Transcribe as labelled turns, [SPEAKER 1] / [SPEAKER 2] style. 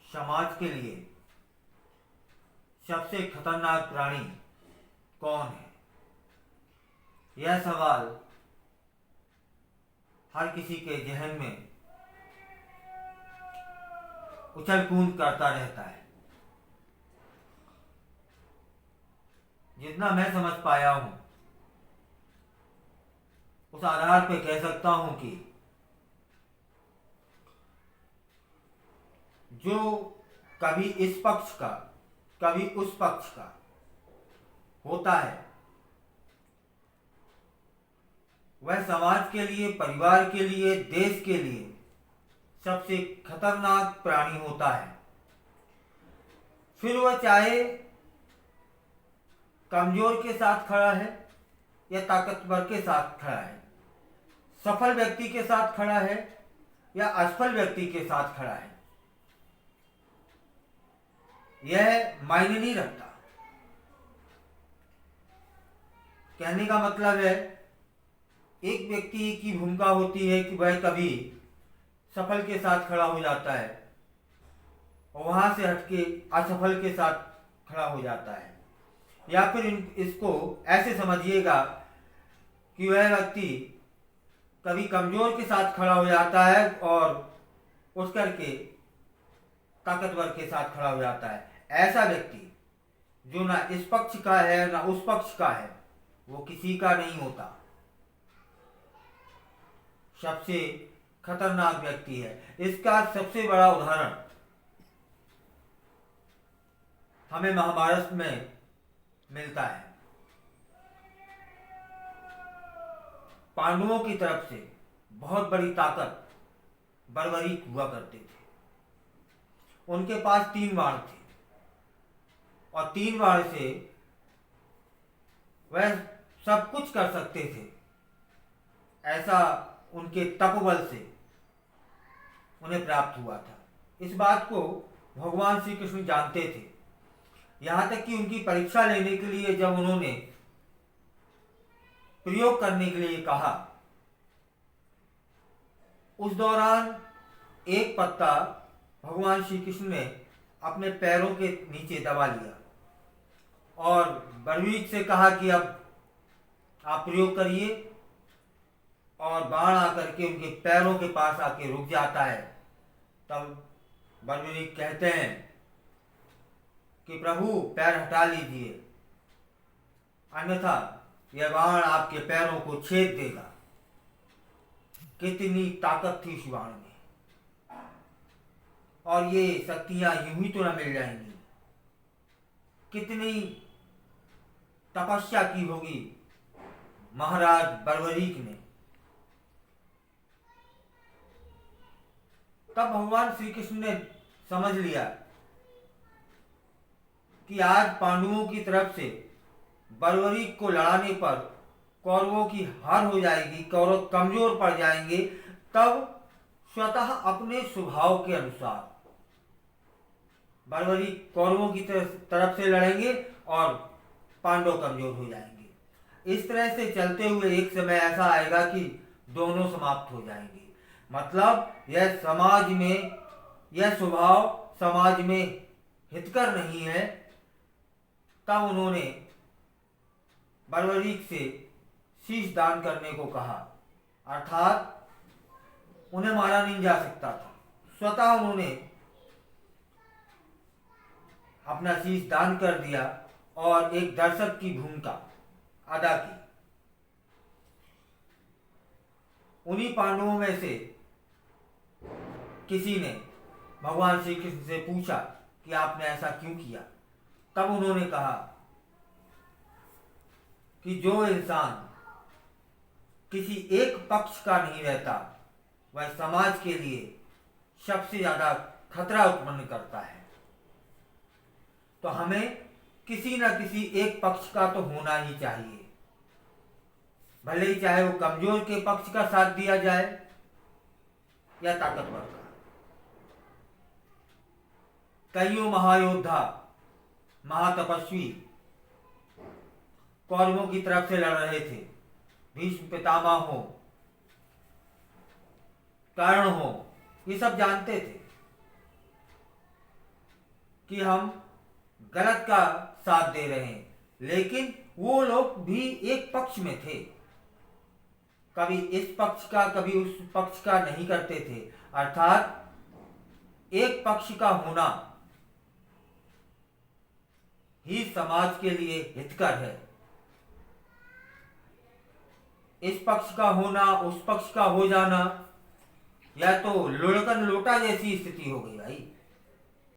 [SPEAKER 1] समाज के लिए सबसे खतरनाक प्राणी कौन है? यह सवाल हर किसी के जहन में उछल कूद करता रहता है। जितना मैं समझ पाया हूं, उस आधार पे कह सकता हूं कि जो कभी इस पक्ष का कभी उस पक्ष का होता है, वह समाज के लिए, परिवार के लिए, देश के लिए सबसे खतरनाक प्राणी होता है। फिर वह चाहे कमजोर के साथ खड़ा है या ताकतवर के साथ खड़ा है, सफल व्यक्ति के साथ खड़ा है या असफल व्यक्ति के साथ खड़ा है, यह मायने नहीं रखता। कहने का मतलब है, एक व्यक्ति की भूमिका होती है कि वह कभी सफल के साथ खड़ा हो जाता है और वहां से हटके असफल के साथ खड़ा हो जाता है। या फिर इसको ऐसे समझिएगा कि वह व्यक्ति कभी कमजोर के साथ खड़ा हो जाता है और उस करके ताकतवर के साथ खड़ा हो जाता है। ऐसा व्यक्ति जो ना इस पक्ष का है ना उस पक्ष का है, वो किसी का नहीं होता, सबसे खतरनाक व्यक्ति है। इसका सबसे बड़ा उदाहरण हमें महाभारत में मिलता है। पांडवों की तरफ से बहुत बड़ी ताकत बर्बरीक हुआ करते थे। उनके पास 3 बाण थे और 3 बाण से वह सब कुछ कर सकते थे। ऐसा उनके तपबल से उन्हें प्राप्त हुआ था। इस बात को भगवान श्री कृष्ण जानते थे। यहां तक कि उनकी परीक्षा लेने के लिए जब उन्होंने प्रयोग करने के लिए कहा, उस दौरान एक पत्ता भगवान श्री कृष्ण ने अपने पैरों के नीचे दबा लिया और बलवीर से कहा कि अब आप प्रयोग करिए, और बाण आकर के उनके पैरों के पास आके रुक जाता है। तब बलवीर कहते हैं कि प्रभु पैर हटा लीजिए, अन्यथा यह बाण आपके पैरों को छेद देगा। कितनी ताकत थी इस बाण में, और ये शक्तियां यूं ही तो न मिल जाएंगी। कितनी तपस्या की होगी महाराज बर्बरीक ने। तब भगवान श्री कृष्ण ने समझ लिया कि आज पांडवों की तरफ से बर्बरीक को लड़ाने पर कौरवों की हार हो जाएगी, कौरव कमजोर पड़ जाएंगे। तब स्वतः अपने स्वभाव के अनुसार बर्बरीक कौरवों की तरफ से लड़ेंगे और पांडव कमजोर हो जाएंगे। इस तरह से चलते हुए एक समय ऐसा आएगा कि दोनों समाप्त हो जाएंगे। मतलब यह समाज में, यह स्वभाव समाज में हितकर नहीं है। तब उन्होंने बर्बरीक से शीश दान करने को कहा, अर्थात उन्हें मारा नहीं जा सकता था। स्वतः उन्होंने अपना शीश दान कर दिया और एक दर्शक की भूमिका अदा की। उन्हीं पांडवों में से किसी ने भगवान श्री कृष्ण से पूछा कि आपने ऐसा क्यों किया। तब उन्होंने कहा कि जो इंसान किसी एक पक्ष का नहीं रहता, वह समाज के लिए सबसे ज्यादा खतरा उत्पन्न करता है। तो हमें किसी न किसी एक पक्ष का तो होना ही चाहिए, भले ही चाहे वो कमजोर के पक्ष का साथ दिया जाए या ताकतवर का। कईयों महायोद्धा, महातपस्वी कौरवों की तरफ से लड़ रहे थे। भीष्म पितामह हो, कर्ण हो, ये सब जानते थे कि हम गलत का साथ दे रहे हैं, लेकिन वो लोग भी एक पक्ष में थे, कभी इस पक्ष का कभी उस पक्ष का नहीं करते थे। अर्थात एक पक्ष का होना ही समाज के लिए हितकर है। इस पक्ष का होना उस पक्ष का हो जाना, या तो लुढ़कन लोटा जैसी स्थिति हो गई भाई।